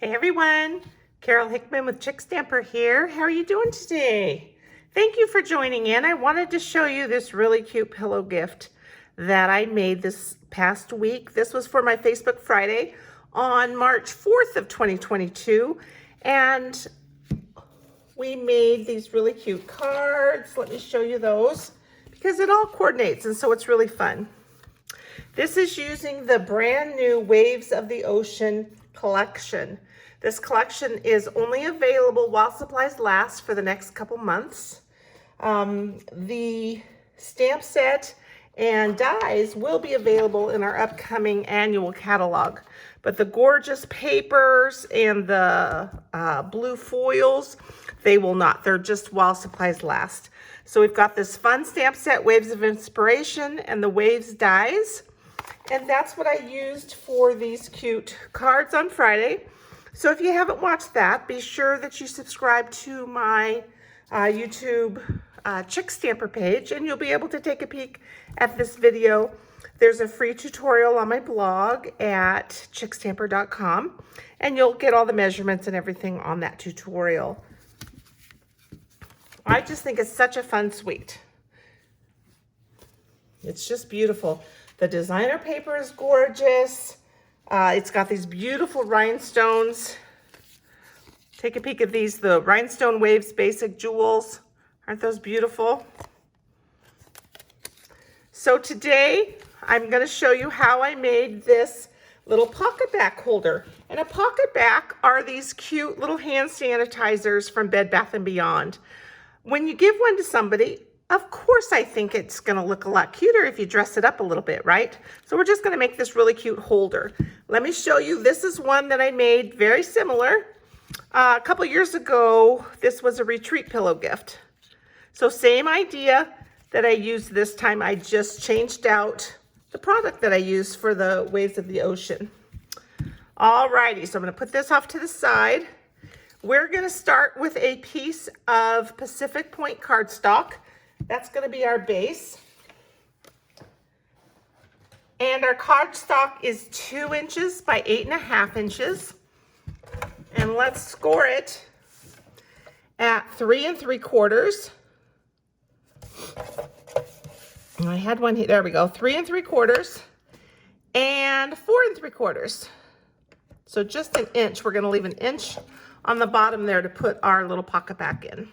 Hey everyone, Carol Hickman with Chickstamper here. How are you doing today? Thank you for joining in. I wanted to show you this really cute pillow gift that I made this past week. This was for my Facebook Friday on March 4th of 2022. And we made these really cute cards. Let me show you those because it all coordinates and so it's really fun. This is using the brand new Waves of the Ocean collection. This collection is only available while supplies last for the next couple months. The stamp set and dies will be available in our upcoming annual catalog. But the gorgeous papers and the blue foils, they will not. They're just while supplies last. So we've got this fun stamp set, Waves of Inspiration, and the Waves dies. And that's what I used for these cute cards on Friday. So if you haven't watched that, be sure that you subscribe to my YouTube Chickstamper page and you'll be able to take a peek at this video. There's a free tutorial on my blog at chickstamper.com and you'll get all the measurements and everything on that tutorial. I just think it's such a fun suite. It's just beautiful. The designer paper is gorgeous. It's got these beautiful rhinestones. Take a peek at these, the Rhinestone Waves Basic Jewels. Aren't those beautiful? So today, I'm gonna show you how I made this little Pocketbac holder. And a Pocketbac are these cute little hand sanitizers from Bed Bath & Beyond. When you give one to somebody, of course, I think it's gonna look a lot cuter if you dress it up a little bit, right? So we're just gonna make this really cute holder. Let me show you, this is one that I made very similar. A couple years ago, this was a retreat pillow gift. So same idea that I used this time, I just changed out the product that I used for the Waves of the Ocean. Alrighty, so I'm gonna put this off to the side. We're gonna start with a piece of Pacific Point cardstock. That's going to be our base. And our cardstock is 2 inches by 8.5 inches. And let's score it at 3 3/4. I had one here. There we go. 3 3/4 and 4 3/4. So just an inch. We're going to leave an inch on the bottom there to put our little Pocketbac in.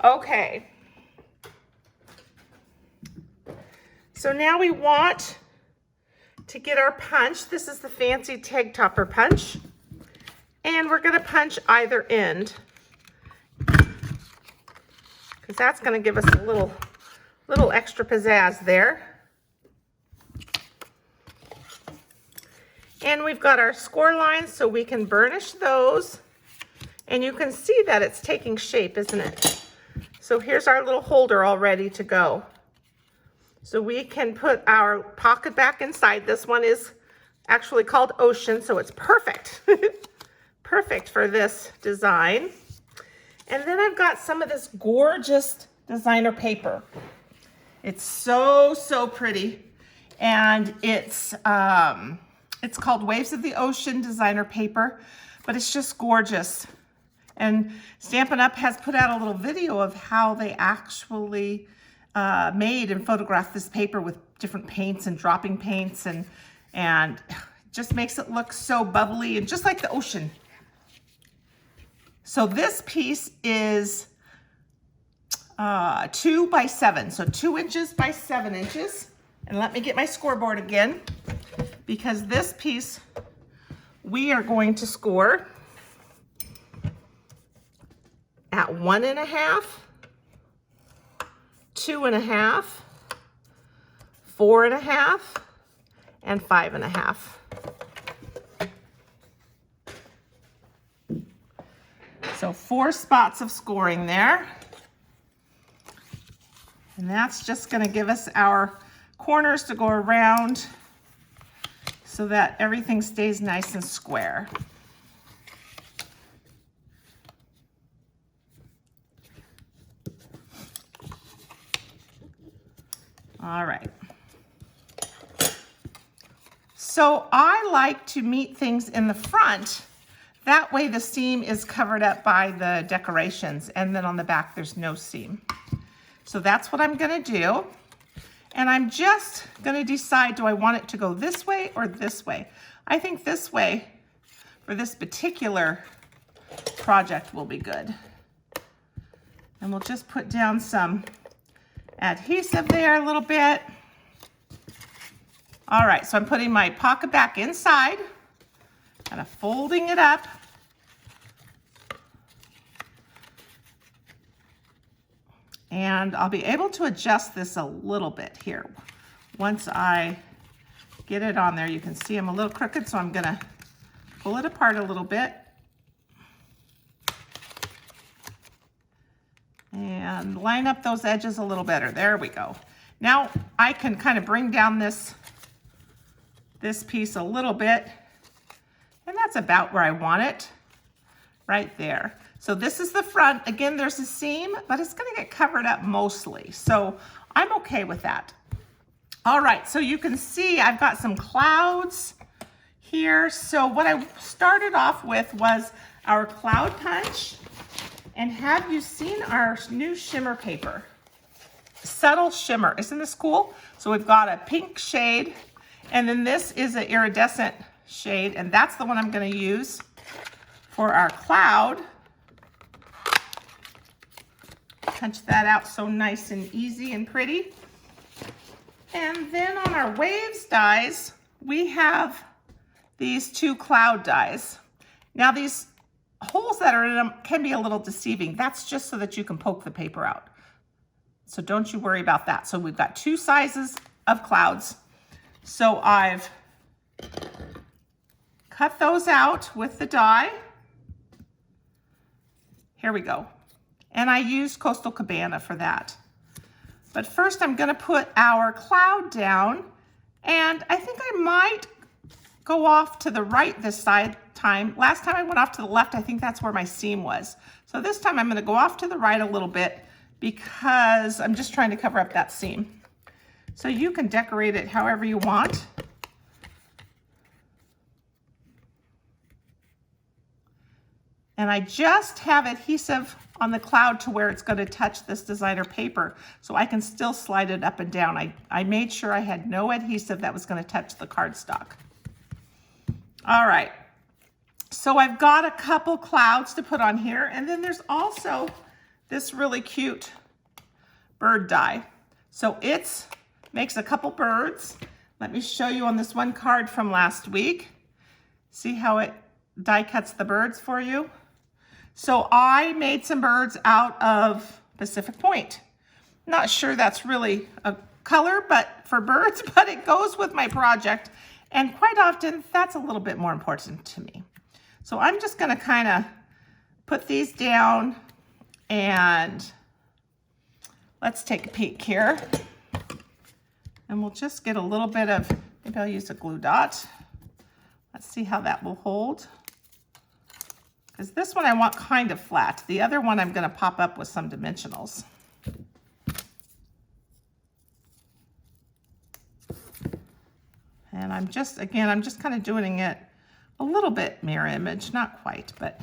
Okay. So now we want to get our punch. This is the fancy tag topper punch. And we're gonna punch either end because that's gonna give us a little extra pizzazz there. And we've got our score lines so we can burnish those. And you can see that it's taking shape, isn't it? So here's our little holder all ready to go. So we can put our Pocketbac inside. This one is actually called Ocean, so it's perfect. Perfect for this design. And then I've got some of this gorgeous designer paper. It's so, so pretty. And it's called Waves of the Ocean designer paper, but it's just gorgeous. And Stampin' Up! Has put out a little video of how they actually made and photographed this paper with different paints and dropping paints and just makes it look so bubbly and just like the ocean. So this piece is 2 by 7, so 2 inches by 7 inches. And let me get my scoreboard again because this piece we are going to score at 1.5, 2.5, 4.5, and 5.5. So 4 spots of scoring there. And that's just going to give us our corners to go around so that everything stays nice and square. All right. So I like to meet things in the front That way the seam is covered up by the decorations, and then on the back there's no seam. So that's what I'm gonna do. And I'm just gonna decide, do I want it to go this way or this way? I think this way for this particular project will be good. And we'll just put down some adhesive there a little bit. All right, so I'm putting my Pocketbac inside, kind of folding it up. And I'll be able to adjust this a little bit here. Once I get it on there, you can see I'm a little crooked, so I'm gonna pull it apart a little bit. And line up those edges a little better. There we go. Now I can kind of bring down this piece a little bit, and that's about where I want it, right there. So this is the front. Again, there's a seam, but it's gonna get covered up mostly. So I'm okay with that. All right, so you can see I've got some clouds here. So what I started off with was our cloud punch. And have you seen our new shimmer paper? Subtle shimmer, isn't this cool? So we've got a pink shade, and then this is an iridescent shade, and that's the one I'm gonna use for our cloud. Punch that out so nice and easy and pretty. And then on our waves dies, we have these two cloud dies. Now these holes that are in them can be a little deceiving. That's just so that you can poke the paper out. So don't you worry about that. So we've got two sizes of clouds. So I've cut those out with the die. Here we go. And I used Coastal Cabana for that. But first I'm gonna put our cloud down, and I think I might go off to the right this time. Last time I went off to the left, I think that's where my seam was. So this time I'm gonna go off to the right a little bit because I'm just trying to cover up that seam. So you can decorate it however you want. And I just have adhesive on the cloud to where it's going to touch this designer paper, so I can still slide it up and down. I made sure I had no adhesive that was going to touch the cardstock. All right, so I've got a couple clouds to put on here, and then there's also this really cute bird die. So it makes a couple birds. Let me show you on this one card from last week. See how it die cuts the birds for you? So I made some birds out of Pacific Point. Not sure that's really a color for birds, but it goes with my project. And quite often that's a little bit more important to me. So I'm just gonna kind of put these down, and let's take a peek here. And we'll just get a little bit of, maybe I'll use a glue dot. Let's see how that will hold. Because this one I want kind of flat. The other one I'm going to pop up with some dimensionals. And I'm just kind of doing it a little bit mirror image, not quite, but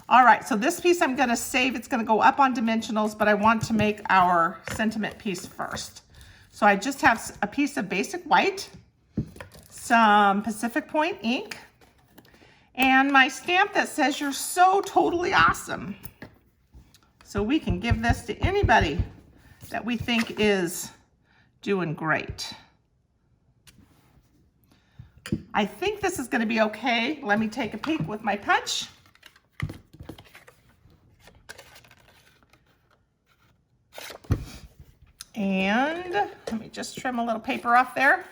all right. So this piece I'm going to save. It's going to go up on dimensionals, but I want to make our sentiment piece first. So I just have a piece of basic white, some Pacific Point ink, and my stamp that says "You're so totally awesome." So we can give this to anybody that we think is doing great. I think this is going to be okay. Let me take a peek with my punch. And let me just trim a little paper off there.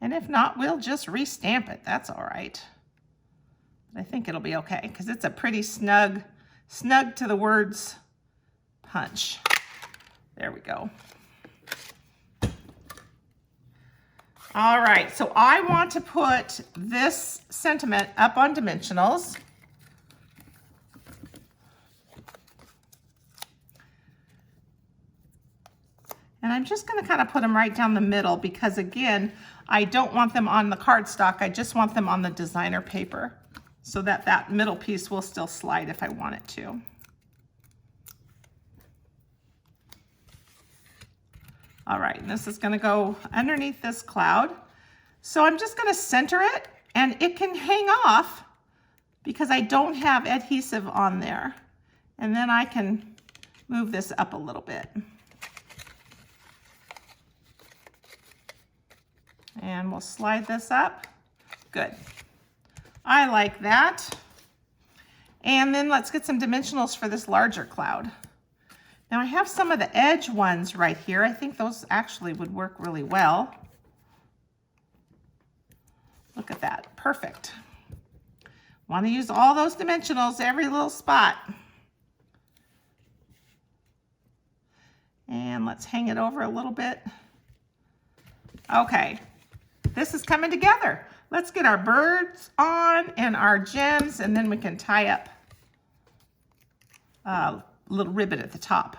And if not, we'll just restamp it. That's all right. I think it'll be okay because it's a pretty snug to the words punch. There we go. All right, so I want to put this sentiment up on dimensionals. And I'm just going to kind of put them right down the middle because, again, I don't want them on the cardstock. I just want them on the designer paper so that that middle piece will still slide if I want it to. All right, and this is gonna go underneath this cloud. So I'm just gonna center it, and it can hang off because I don't have adhesive on there. And then I can move this up a little bit. And we'll slide this up. Good. I like that. And then let's get some dimensionals for this larger cloud. Now I have some of the edge ones right here. I think those actually would work really well. Look at that, perfect. Want to use all those dimensionals, every little spot. And let's hang it over a little bit. Okay, this is coming together. Let's get our birds on and our gems, and then we can tie up a little ribbon at the top.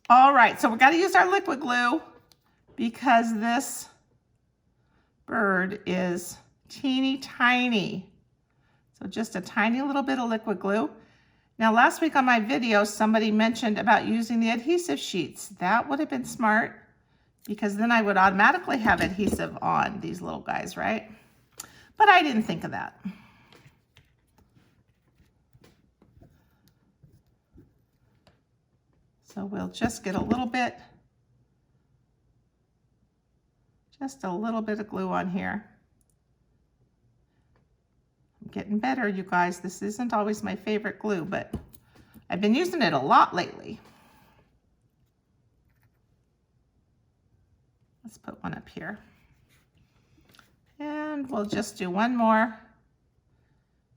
All right, so we got to use our liquid glue because this bird is teeny tiny. So just a tiny little bit of liquid glue. Now last week on my video, somebody mentioned about using the adhesive sheets. That would have been smart because then I would automatically have adhesive on these little guys, right? But I didn't think of that. So we'll just get a little bit, just a little bit of glue on here. I'm getting better, you guys. This isn't always my favorite glue, but I've been using it a lot lately. Let's put one up here. And we'll just do one more.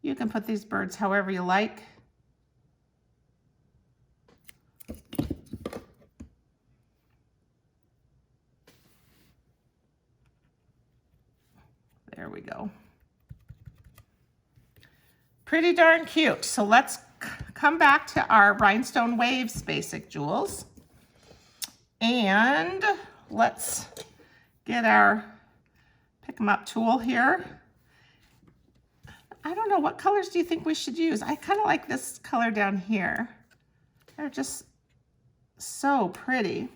You can put these birds however you like. There we go. Pretty darn cute. So let's come back to our rhinestone waves basic jewels. And let's get our pick 'em up tool here. I don't know, what colors do you think we should use? I kind of like this color down here. They're just so pretty.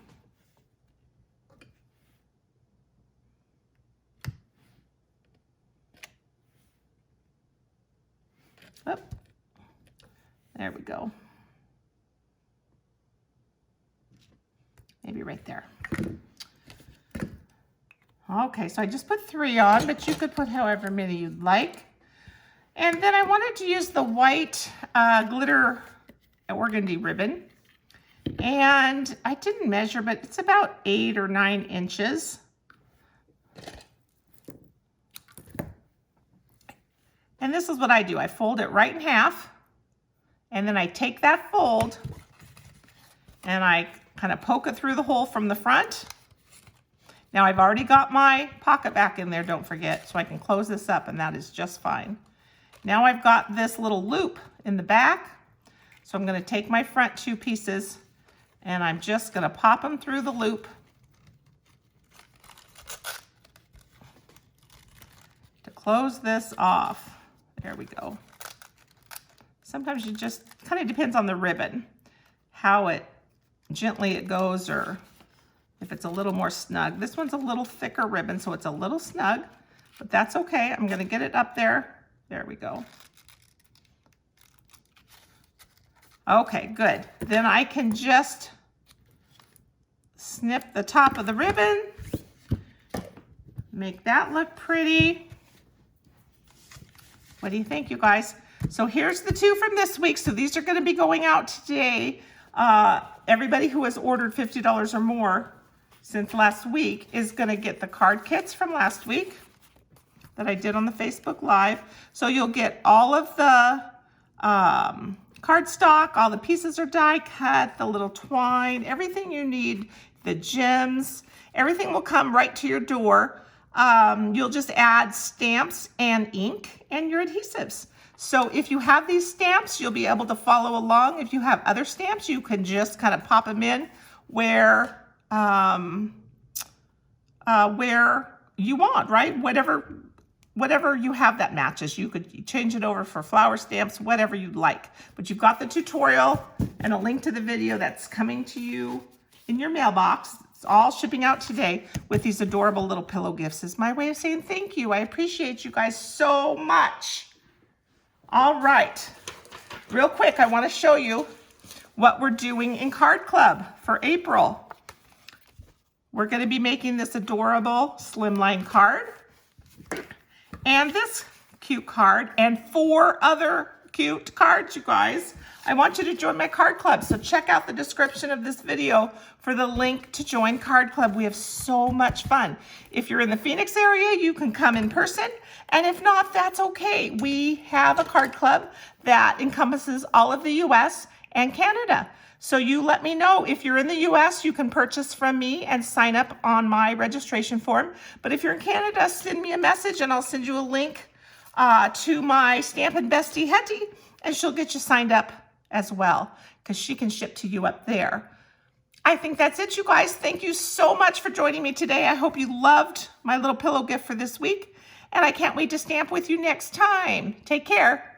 Oh, there we go. Maybe right there. Okay, so I just put 3 on, but you could put however many you'd like. And then I wanted to use the white glitter organdy ribbon. And I didn't measure, but it's about 8 or 9 inches. And this is what I do. I fold it right in half, and then I take that fold and I kind of poke it through the hole from the front. Now I've already got my Pocketbac in there, don't forget, so I can close this up and that is just fine. Now I've got this little loop in the back, so I'm going to take my front 2 pieces and I'm just going to pop them through the loop to close this off. There we go. Sometimes you just, kind of depends on the ribbon, how gently it goes or if it's a little more snug. This one's a little thicker ribbon, so it's a little snug, but that's okay. I'm gonna get it up there. There we go. Okay, good. Then I can just snip the top of the ribbon, make that look pretty. What do you think, you guys? So here's the 2 from this week. So these are going to be going out today. Everybody who has ordered $50 or more since last week is going to get the card kits from last week that I did on the Facebook Live. So you'll get all of the cardstock, all the pieces are die cut, the little twine, everything you need, the gems, everything will come right to your door. You'll just add stamps and ink and your adhesives. So if you have these stamps, you'll be able to follow along. If you have other stamps, you can just kind of pop them in where where you want, right? Whatever you have that matches. You could change it over for flower stamps, whatever you'd like. But you've got the tutorial and a link to the video that's coming to you in your mailbox. It's all shipping out today with these adorable little pillow gifts. Is my way of saying thank you. I appreciate you guys so much. All right. Real quick, I want to show you what we're doing in Card Club for April. We're going to be making this adorable slimline card and this cute card and 4 other cute cards, you guys. I want you to join my Card Club, so check out the description of this video for the link to join Card Club. We have so much fun. If you're in the Phoenix area, you can come in person, and if not, that's okay. We have a Card Club that encompasses all of the US and Canada. So you let me know. If you're in the US, you can purchase from me and sign up on my registration form. But if you're in Canada, send me a message and I'll send you a link to my Stampin' Bestie Hetty, and she'll get you signed up as well, because she can ship to you up there. I think that's it, you guys. Thank you so much for joining me today. I hope you loved my little pillow gift for this week, and I can't wait to stamp with you next time. Take care.